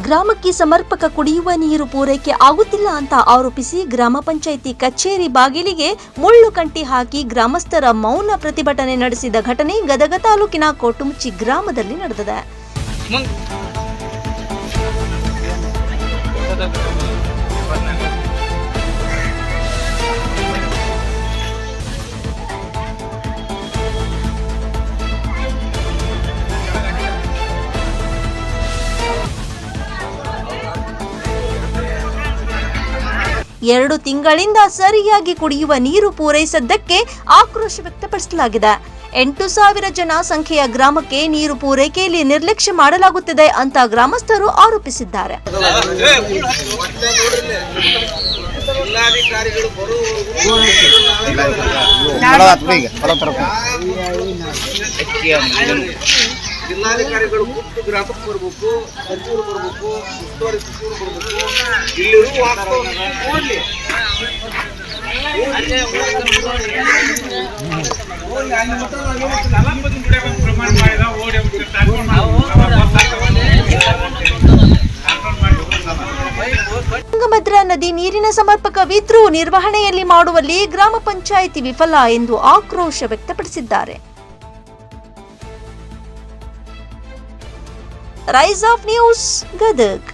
ಗ್ರಾಮಕ್ಕೆ ಸಮರ್ಪಕ ಕುಡಿಯುವ ನೀರು ಪೂರೈಕೆ ಆಗುತ್ತಿಲ್ಲ ಅಂತ ಆರೋಪಿಸಿ ಗ್ರಾಮ ಪಂಚಾಯಿತಿ ಕಚೇರಿ ಬಾಗಿಲಿಗೆ ಮುಳ್ಳು ಕಂಟಿ ಹಾಕಿ ಗ್ರಾಮಸ್ಥರ ಮೌನ ಪ್ರತಿಭಟನೆ ನಡೆಸಿದ ಘಟನೆ ಗದಗ ತಾಲೂಕಿನ ಕೋಟುಮುಚ್ಚಿ ಗ್ರಾಮದಲ್ಲಿ ನಡೆದಿದೆ. ಎರಡು ತಿಂಗಳಿಂದ ಸರಿಯಾಗಿ ಕುಡಿಯುವ ನೀರು ಪೂರೈಸದ್ದಕ್ಕೆ ಆಕ್ರೋಶ ವ್ಯಕ್ತಪಡಿಸಲಾಗಿದೆ. 8,000 ಜನ ಸಂಖ್ಯೆಯ ಗ್ರಾಮಕ್ಕೆ ನೀರು ಪೂರೈಕೆಯಲ್ಲಿ ನಿರ್ಲಕ್ಷ್ಯ ಮಾಡಲಾಗುತ್ತಿದೆ ಅಂತ ಗ್ರಾಮಸ್ಥರು ಆರೋಪಿಸಿದ್ದಾರೆ. ಜಿಲ್ಲಾಧಿಕಾರಿಗಳು ಖುದ್ದು ಗ್ರಾಮಕ್ಕೆ ಬರಬೇಕು, ಸಚಿವರು ಬರಬೇಕು, ಉಸ್ತುವಾರಿ ಸಚಿವರು ಬರಬೇಕು. ಇಲ್ಲಿರುವ ತುಂಗಭದ್ರಾ ನದಿ ನೀರಿನ ಸಮರ್ಪಕವಿದ್ರೂ ನಿರ್ವಹಣೆಯಲ್ಲಿ ಮಾಡುವಲ್ಲಿ ಗ್ರಾಮ ಪಂಚಾಯಿತಿ ವಿಫಲ ಎಂದು ಆಕ್ರೋಶ ವ್ಯಕ್ತಪಡಿಸಿದ್ದಾರೆ. Rise of news Gadag.